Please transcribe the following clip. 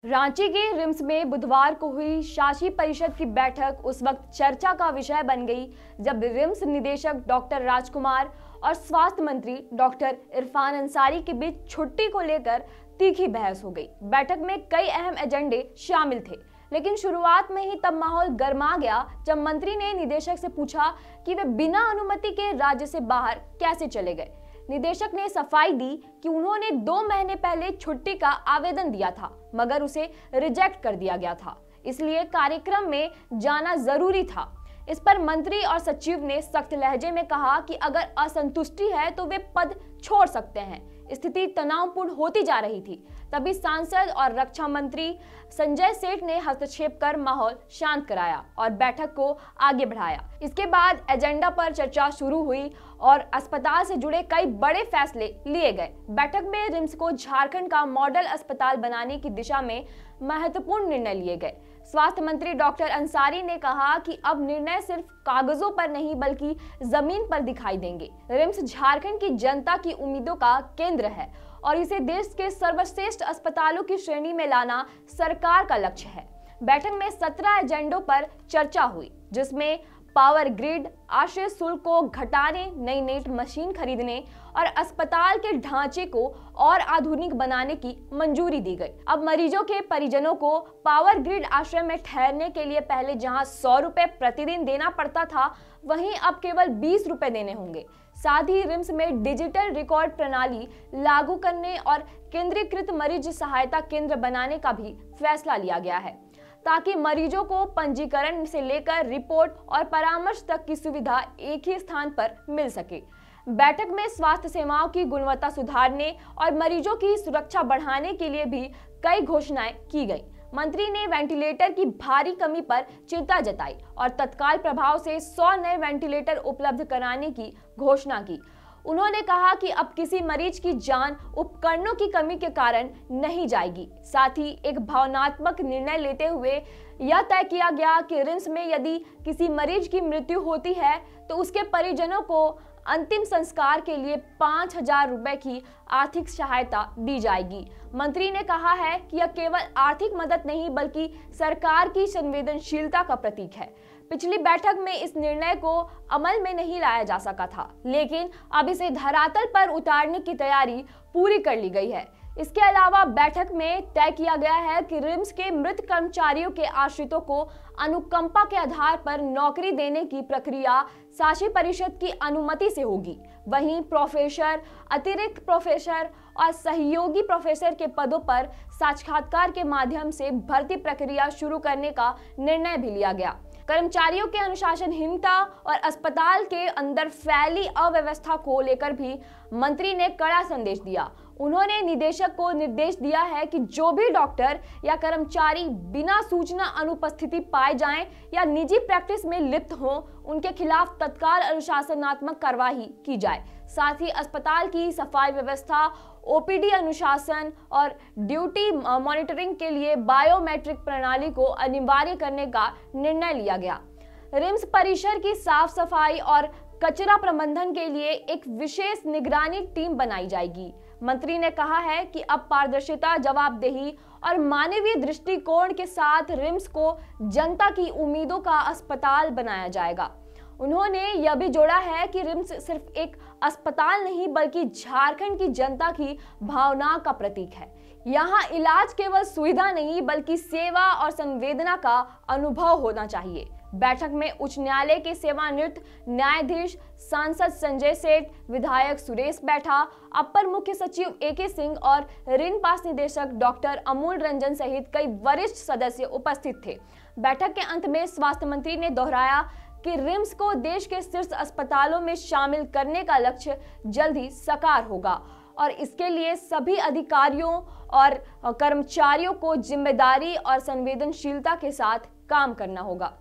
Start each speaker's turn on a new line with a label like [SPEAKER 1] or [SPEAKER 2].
[SPEAKER 1] रांची के रिम्स में बुधवार को हुई शासी परिषद की बैठक उस वक्त चर्चा का विषय बन गई जब रिम्स निदेशक डॉक्टर राजकुमार और स्वास्थ्य मंत्री डॉक्टर इरफान अंसारी के बीच छुट्टी को लेकर तीखी बहस हो गई। बैठक में कई अहम एजेंडे शामिल थे, लेकिन शुरुआत में ही तब माहौल गर्मा गया जब मंत्री ने निदेशक से पूछा कि वे बिना अनुमति के राज्य से बाहर कैसे चले गए। निदेशक ने सफाई दी कि उन्होंने 2 महीने पहले छुट्टी का आवेदन दिया था, मगर उसे रिजेक्ट कर दिया गया था, इसलिए कार्यक्रम में जाना जरूरी था। इस पर मंत्री और सचिव ने सख्त लहजे में कहा कि अगर असंतुष्टि है तो वे पद छोड़ सकते हैं। स्थिति तनावपूर्ण होती जा रही थी। तभी सांसद और रक्षा मंत्री संजय सेठ ने हस्तक्षेप कर माहौल शांत कराया और बैठक को आगे बढ़ाया। इसके बाद एजेंडा पर चर्चा शुरू हुई और अस्पताल से जुड़े कई बड़े फैसले लिए गए। बैठक में रिम्स को झारखंड का मॉडल अस्पताल बनाने की दिशा में महत्वपूर्ण निर्णय लिए गए। स्वास्थ्य मंत्री डॉक्टर अंसारी ने कहा कि अब निर्णय सिर्फ कागजों पर नहीं बल्कि जमीन पर दिखाई देंगे। रिम्स झारखंड की जनता की उम्मीदों का केंद्र है और इसे देश के सर्वश्रेष्ठ अस्पतालों की श्रेणी में लाना सरकार का लक्ष्य है। बैठक में 17 एजेंडों पर चर्चा हुई, जिसमें पावर ग्रिड, आश्रय शुल्क को घटाने, नई नेट मशीन खरीदने और अस्पताल के ढांचे को और आधुनिक बनाने की मंजूरी दी गई। अब मरीजों के परिजनों को पावर ग्रिड आश्रय में ठहरने के लिए पहले जहां 100 रुपए प्रतिदिन देना पड़ता था, वहीं अब केवल 20 रुपए देने होंगे। साथ ही रिम्स में डिजिटल रिकॉर्ड प्रणाली लागू करने और केंद्रीकृत मरीज सहायता केंद्र बनाने का भी फैसला लिया गया है, ताकि मरीजों को पंजीकरण से लेकर रिपोर्ट और परामर्श तक की सुविधा एक ही स्थान पर मिल सके। बैठक में स्वास्थ्य सेवाओं की गुणवत्ता सुधारने और मरीजों की सुरक्षा बढ़ाने के लिए भी कई घोषणाएं की गई। मंत्री ने वेंटिलेटर की भारी कमी पर चिंता जताई और तत्काल प्रभाव से 100 नए वेंटिलेटर उपलब्ध कराने की घोषणा की। उन्होंने कहा कि अब किसी मरीज की जान उपकरणों की कमी के कारण नहीं जाएगी। साथ ही एक भावनात्मक निर्णय लेते हुए यह तय किया गया कि रिम्स में यदि किसी मरीज की मृत्यु होती है तो उसके परिजनों को अंतिम संस्कार के लिए 5,000 रुपए की आर्थिक सहायता दी जाएगी। मंत्री ने कहा है कि यह केवल आर्थिक मदद नहीं बल्कि सरकार की संवेदनशीलता का प्रतीक है। पिछली बैठक में इस निर्णय को अमल में नहीं लाया जा सका था, लेकिन अब इसे धरातल पर उतारने की तैयारी पूरी कर ली गई है। इसके अलावा बैठक में तय किया गया है कि रिम्स के मृत कर्मचारियों के आश्रितों को अनुकंपा के आधार पर नौकरी देने की प्रक्रिया शासी परिषद की अनुमति से होगी। वहीं प्रोफेसर, अतिरिक्त प्रोफेसर और सहयोगी प्रोफेसर के पदों पर साक्षात्कार के माध्यम से भर्ती प्रक्रिया शुरू करने का निर्णय भी लिया गया। कर्मचारियों के अनुशासनहीनता और अस्पताल के अंदर फैली अव्यवस्था को लेकर भी मंत्री ने कड़ा संदेश दिया। उन्होंने निदेशक को निर्देश दिया है कि जो भी डॉक्टर या कर्मचारी बिना सूचना अनुपस्थिति पाए जाएं या निजी प्रैक्टिस में लिप्त हों, उनके खिलाफ तत्काल अनुशासनात्मक कार्रवाई की जाए। साथ ही अस्पताल की सफाई व्यवस्था, ओपीडी अनुशासन और ड्यूटी मॉनिटरिंग के लिए बायोमेट्रिक प्रणाली को अनिवार्य करने का निर्णय लिया गया। रिम्स परिसर की साफ सफाई और कचरा प्रबंधन के लिए एक विशेष निगरानी टीम बनाई जाएगी। मंत्री ने कहा है कि अब पारदर्शिता, जवाबदेही और मानवीय दृष्टिकोण के साथ रिम्स को जनता की उम्मीदों का अस्पताल बनाया जाएगा। उन्होंने यह भी जोड़ा है कि रिम्स सिर्फ एक अस्पताल नहीं बल्कि झारखंड की जनता की भावना का प्रतीक है। यहाँ इलाज केवल सुविधा नहीं बल्कि सेवा और संवेदना का अनुभव होना चाहिए। बैठक में उच्च न्यायालय के सेवानिवृत्त न्यायाधीश, सांसद संजय सेठ, विधायक सुरेश बैठा, अपर मुख्य सचिव AK सिंह और ऋण पास निदेशक डॉक्टर अमूल रंजन सहित कई वरिष्ठ सदस्य उपस्थित थे। बैठक के अंत में स्वास्थ्य मंत्री ने दोहराया कि रिम्स को देश के शीर्ष अस्पतालों में शामिल करने का लक्ष्य जल्द ही साकार होगा और इसके लिए सभी अधिकारियों और कर्मचारियों को जिम्मेदारी और संवेदनशीलता के साथ काम करना होगा।